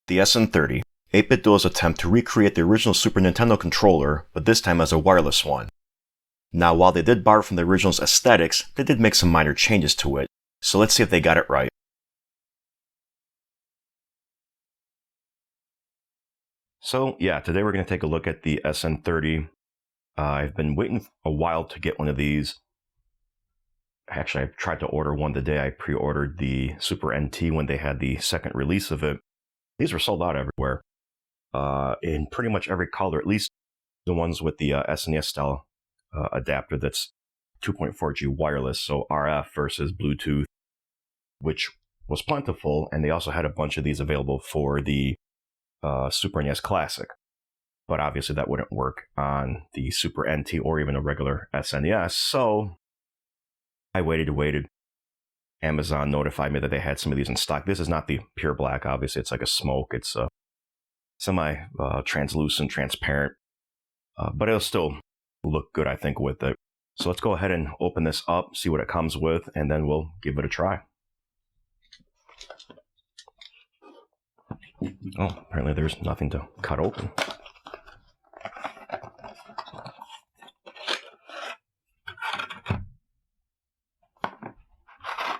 The SN30, 8BITDO's attempt to recreate the original Super Nintendo controller, but this time as a wireless one. Now, while they did borrow from the original's aesthetics, they did make some minor changes to it, so let's see if they got it right. So yeah, today we're going to take a look at the SN30. I've been waiting a while to get one of these. Actually, I tried to order one today. I pre-ordered the Super NT when they had the second release of it. These were sold out everywhere, in pretty much every color, at least the ones with the SNES style adapter that's 2.4G wireless, so RF versus Bluetooth, which was plentiful, and they also had a bunch of these available for the Super NES Classic. But obviously that wouldn't work on the Super NT or even a regular SNES, so I waited. Amazon notified me that they had some of these in stock. This is not the pure black, obviously. It's like a smoke. It's semi-translucent, transparent. But it'll still look good, I think, with it. So let's go ahead and open this up, see what it comes with, and then we'll give it a try. Oh, apparently there's nothing to cut open.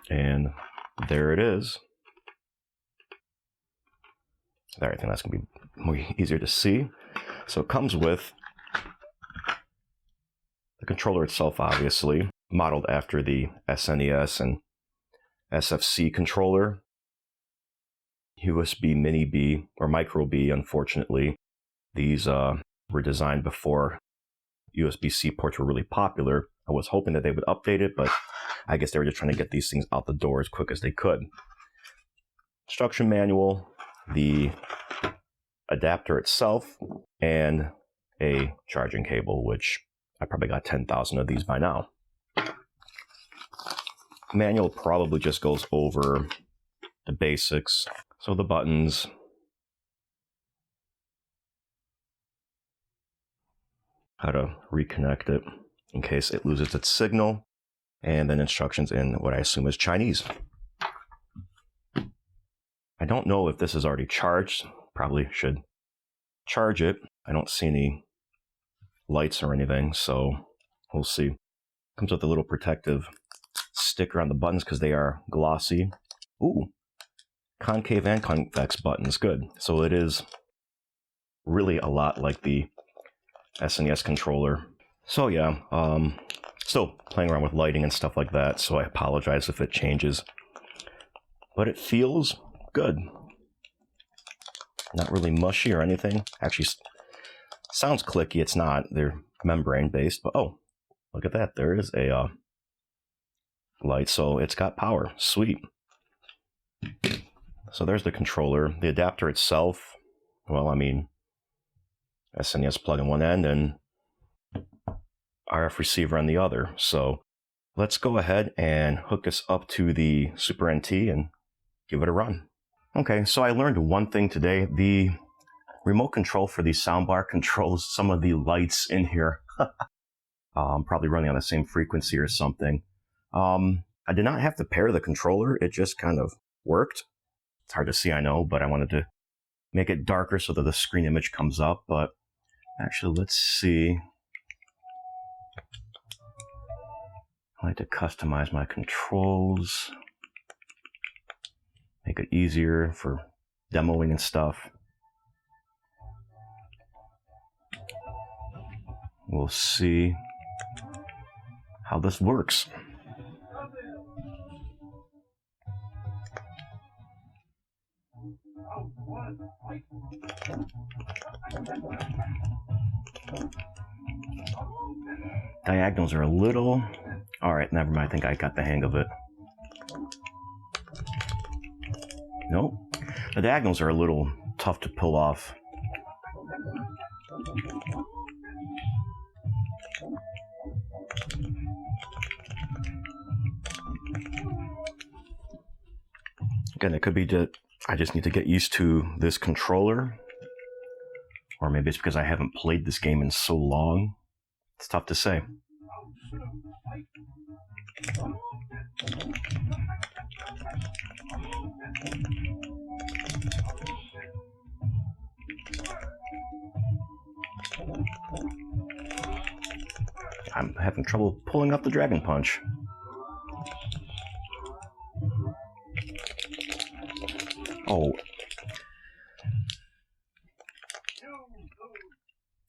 And there it is. There, I think that's going to be more easier to see. So it comes with the controller itself, obviously, modeled after the SNES and SFC controller. USB Mini B, or Micro B, unfortunately. These were designed before USB-C ports were really popular. I was hoping that they would update it, but I guess they were just trying to get these things out the door as quick as they could. Instruction manual, the adapter itself, and a charging cable, which I probably got 10,000 of these by now. Manual probably just goes over the basics. So the buttons, how to reconnect it in case it loses its signal, and then instructions in what I assume is Chinese. I don't know if this is already charged. Probably should charge it. I don't see any lights or anything, so we'll see. Comes with a little protective sticker on the buttons because they are glossy. Ooh, concave and convex buttons, good. So it is really a lot like the SNES controller. So yeah, still playing around with lighting and stuff like that, so I apologize if it changes. But it feels good. Not really mushy or anything. Actually, sounds clicky. It's not. They're membrane-based, but oh, look at that. There is a light, so it's got power. Sweet. So there's the controller. The adapter itself, well, I mean, SNES plug in one end and RF receiver on the other. So let's go ahead and hook this up to the Super NT and give it a run. Okay, so I learned one thing today. The remote control for the soundbar controls some of the lights in here. I'm probably running on the same frequency or something. I did not have to pair the controller. It just kind of worked. It's hard to see, I know, but I wanted to make it darker so that the screen image comes up. But actually, let's see. I like to customize my controls. Make it easier for demoing and stuff. We'll see how this works. Diagonals are a little... Alright, never mind. I think I got the hang of it. Nope. The diagonals are a little tough to pull off. Again, it could be that I just need to get used to this controller. Or maybe it's because I haven't played this game in so long. It's tough to say. I'm having trouble pulling up the Dragon Punch. Oh.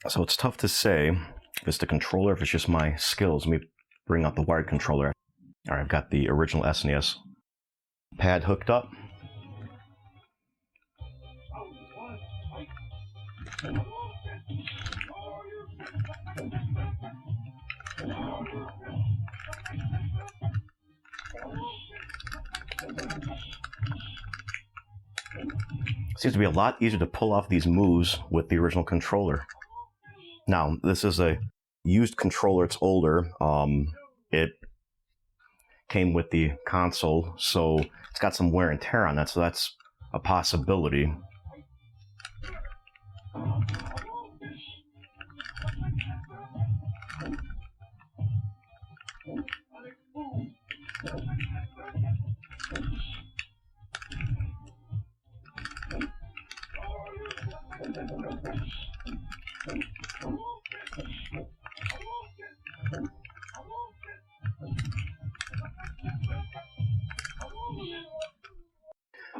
So it's tough to say if it's the controller, if it's just my skills. Let me bring up the wired controller. Alright, I've got the original SNES pad hooked up. Seems to be a lot easier to pull off these moves with the original controller. Now, this is a used controller, it's older. It came with the console, so it's got some wear and tear on that, so that's a possibility.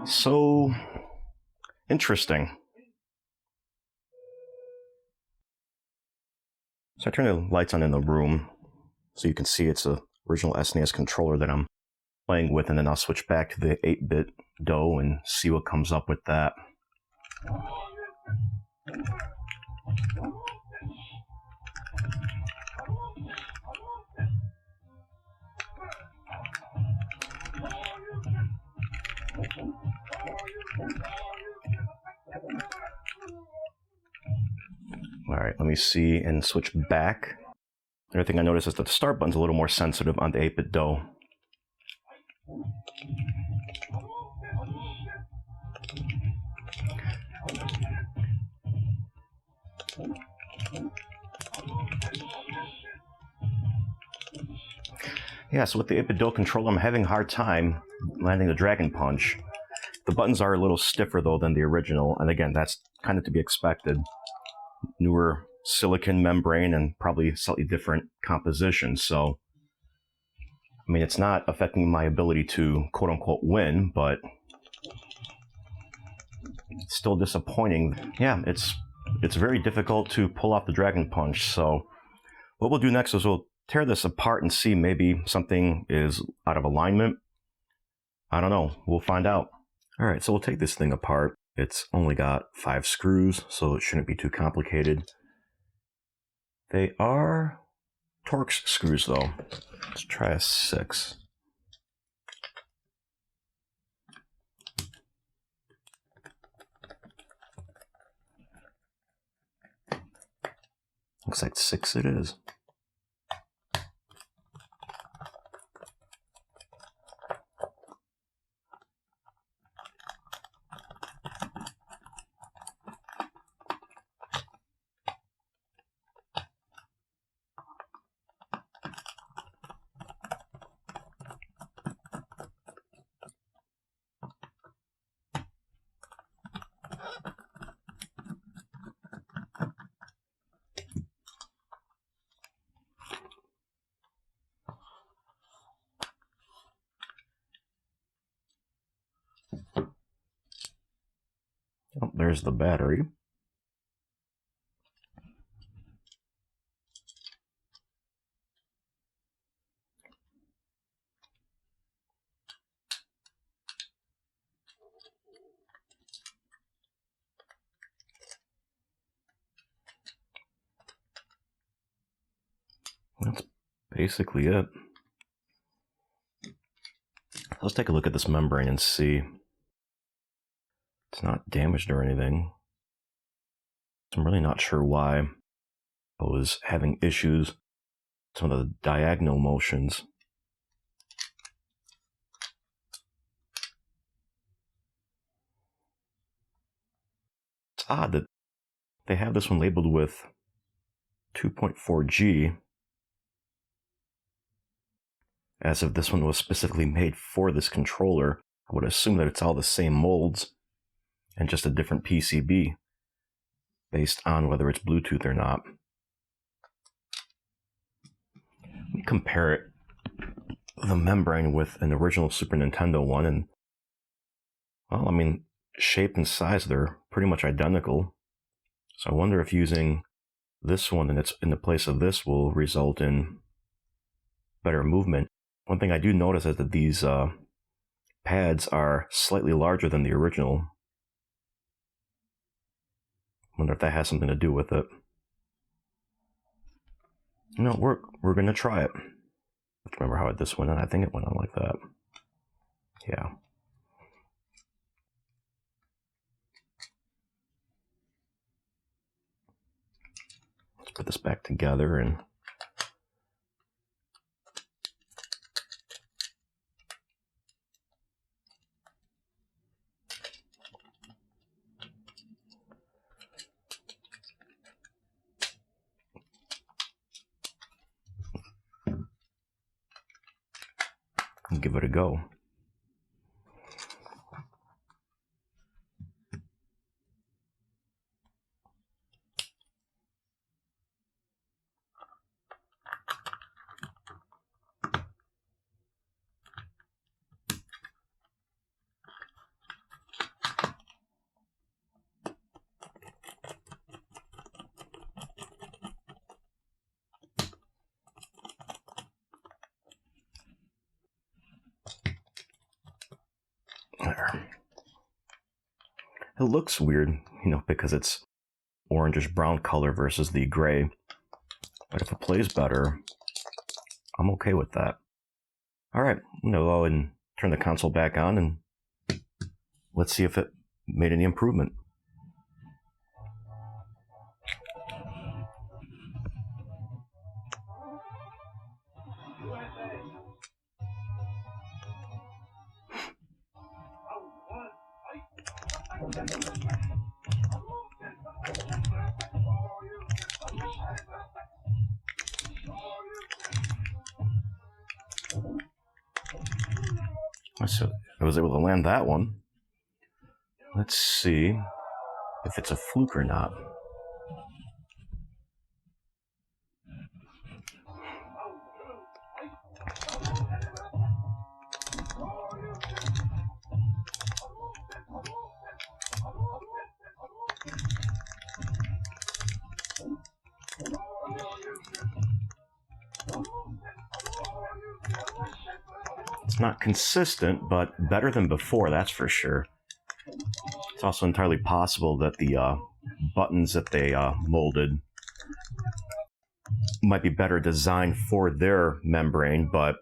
So interesting. So I turn the lights on in the room so you can see it's the original SNES controller that I'm playing with, and then I'll switch back to the 8BITDO and see what comes up with that. Alright, let me see and switch back. The other thing I noticed is that the start button's a little more sensitive on the 8BITDO. Yeah, so with the 8BITDO controller, I'm having a hard time landing the Dragon Punch. The buttons are a little stiffer, though, than the original, and again, that's kind of to be expected. Newer silicon membrane and probably slightly different composition, so I mean, it's not affecting my ability to quote-unquote win, but it's still disappointing. Yeah, it's very difficult to pull off the Dragon Punch, so what we'll do next is we'll tear this apart and see maybe something is out of alignment. I don't know, we'll find out. Alright, so we'll take this thing apart. It's only got 5 screws, so it shouldn't be too complicated. They are Torx screws, though. Let's try a 6. Looks like 6 it is. Oh, there's the battery. That's basically it. Let's take a look at this membrane and see. It's not damaged or anything. I'm really not sure why I was having issues with some of the diagonal motions. It's odd that they have this one labeled with 2.4G, as if this one was specifically made for this controller. I would assume that it's all the same molds and just a different PCB based on whether it's Bluetooth or not. Let me compare it, the membrane, with an original Super Nintendo one, and well, I mean, shape and size, they're pretty much identical. So I wonder if using this one in the place of this will result in better movement. One thing I do notice is that these pads are slightly larger than the original. Wonder if that has something to do with it. You know, we're gonna try it. Let's remember how this went on. I think it went on like that. Yeah. Let's put this back together and give it a go. There. It looks weird, you know, because it's orangish brown color versus the gray. But if it plays better, I'm okay with that. All right, I'm gonna go and turn the console back on and let's see if it made any improvement. So I was able to land that one. Let's see if it's a fluke or not. It's not consistent, but better than before, that's for sure. It's also entirely possible that the buttons that they molded might be better designed for their membrane, but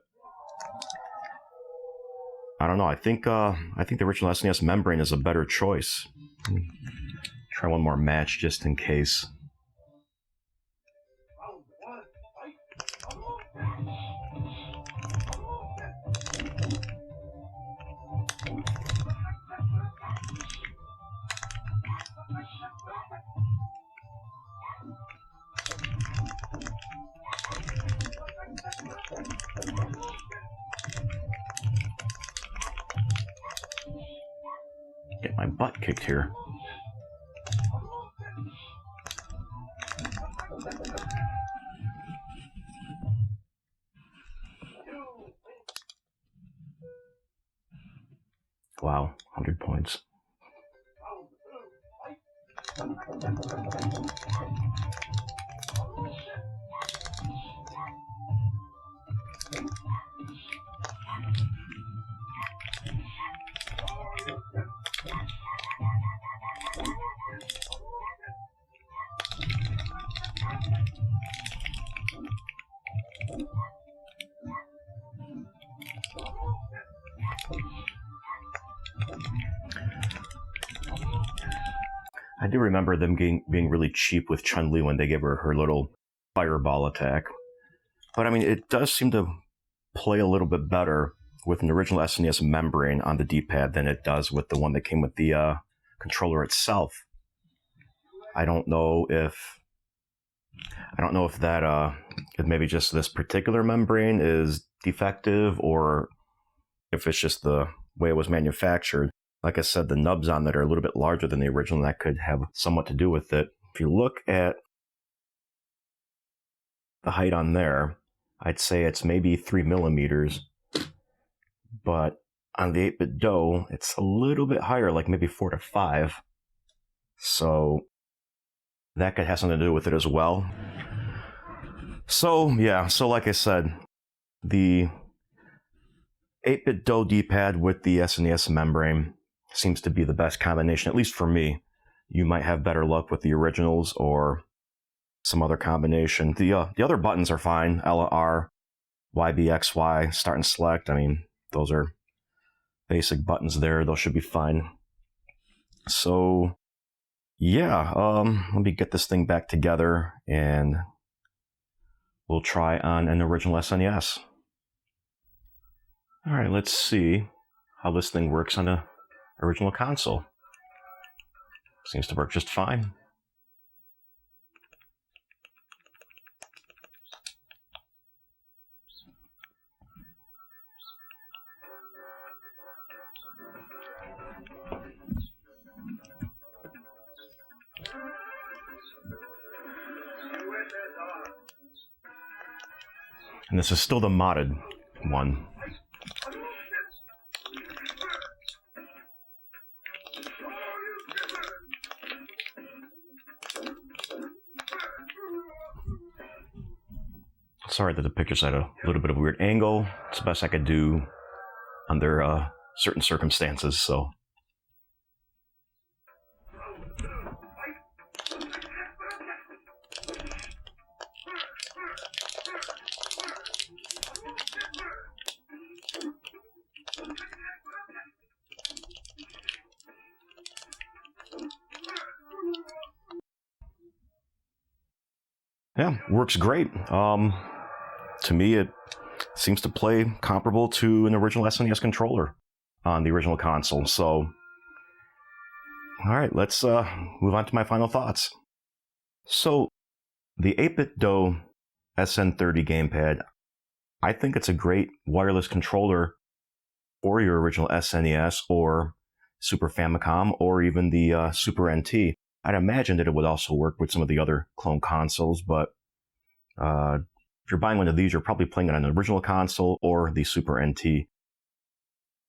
I don't know. I think the original SNES membrane is a better choice. Try one more match just in case. Get my butt kicked here. Wow, 100 points. I do remember them being really cheap with Chun-Li when they gave her little fireball attack. But I mean, it does seem to play a little bit better with an original SNES membrane on the D-pad than it does with the one that came with the controller itself. I don't know if that if maybe just this particular membrane is defective or if it's just the way it was manufactured. Like I said, the nubs on that are a little bit larger than the original, and that could have somewhat to do with it. If you look at the height on there, I'd say it's maybe 3 millimeters. But on the 8BITDO, it's a little bit higher, like maybe 4 to 5. So that could have something to do with it as well. So yeah, so like I said, the 8BITDO D-pad with the SNES membrane seems to be the best combination, at least for me. You might have better luck with the originals or some other combination. The other buttons are fine. L, R, Y, B, X, Y, start and select. I mean, those are basic buttons there. Those should be fine. So yeah, let me get this thing back together and we'll try on an original SNES. All right, let's see how this thing works on an original console. Seems to work just fine. And this is still the modded one. Sorry that the picture's at a little bit of a weird angle. It's the best I could do under certain circumstances, so. Yeah, works great. To me, it seems to play comparable to an original SNES controller on the original console. So, all right, let's move on to my final thoughts. So, the 8BITDO SN30 gamepad, I think it's a great wireless controller for your original SNES or Super Famicom or even the Super NT. I'd imagine that it would also work with some of the other clone consoles, but if you're buying one of these, you're probably playing it on an original console or the Super NT.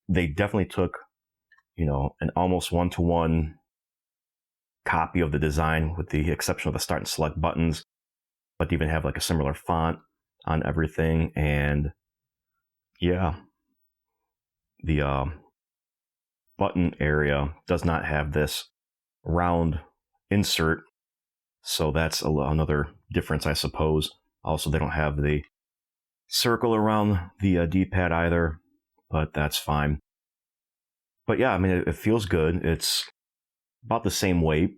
They definitely took, an almost one-to-one copy of the design with the exception of the start and select buttons, but even have like a similar font on everything. And yeah, the button area does not have this round insert, so that's another difference, I suppose. Also, they don't have the circle around the D-pad either, but that's fine. But yeah, I mean, it feels good. It's about the same weight.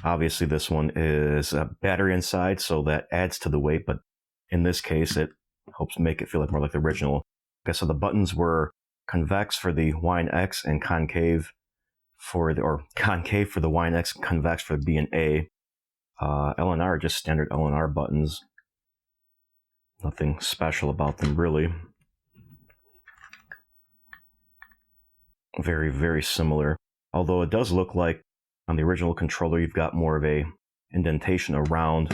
Obviously, this one is a battery inside, so that adds to the weight, but in this case, it helps make it feel like more like the original. Okay, so the buttons were convex for the Y and X and concave for concave for the Y and X, convex for B and A. L and R are just standard L and R buttons. Nothing special about them, really. Very, very similar. Although it does look like on the original controller, you've got more of a indentation around,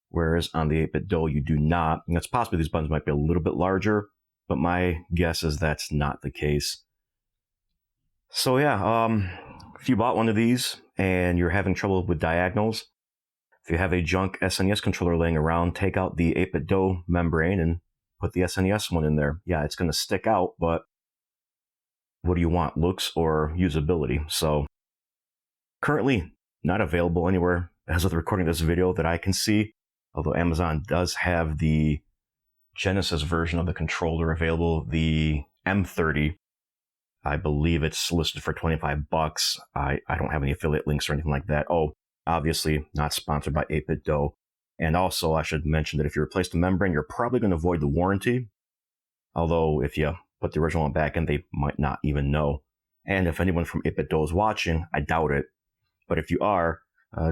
whereas on the 8BITDO, you do not. And it's possible these buttons might be a little bit larger, but my guess is that's not the case. So yeah, if you bought one of these and you're having trouble with diagonals, if you have a junk SNES controller laying around, take out the 8BITDO membrane and put the SNES one in there. Yeah, it's going to stick out, but what do you want, looks or usability? So currently not available anywhere as of the recording of this video that I can see, although Amazon does have the Genesis version of the controller available, the M30. I believe it's listed for $25. I don't have any affiliate links or anything like that. Oh, obviously not sponsored by 8BITDO. And also, I should mention that if you replace the membrane, you're probably going to avoid the warranty. Although, if you put the original one back in, they might not even know. And if anyone from 8BITDO is watching, I doubt it. But if you are,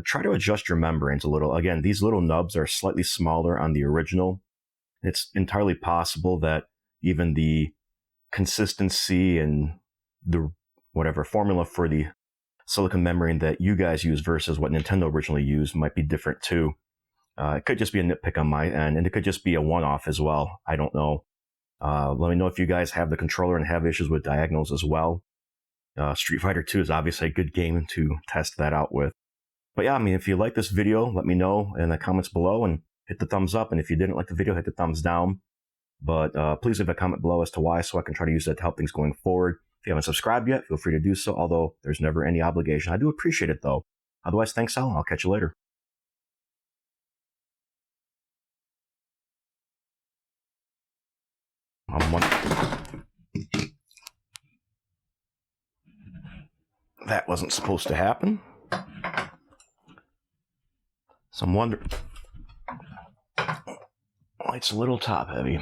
try to adjust your membranes a little. Again, these little nubs are slightly smaller on the original. It's entirely possible that even the consistency and the whatever formula for the silicon membrane that you guys use versus what Nintendo originally used might be different too. It could just be a nitpick on my end, and it could just be a one-off as well. I don't know. Let me know if you guys have the controller and have issues with diagonals as well. Street Fighter 2 is obviously a good game to test that out with. But yeah, I mean, if you like this video, let me know in the comments below and hit the thumbs up. And if you didn't like the video, hit the thumbs down. But please leave a comment below as to why, so I can try to use that to help things going forward. If you haven't subscribed yet, feel free to do so, although there's never any obligation. I do appreciate it, though. Otherwise, thanks, Al, and I'll catch you later. That wasn't supposed to happen. So I'm wondering... It's a little top heavy.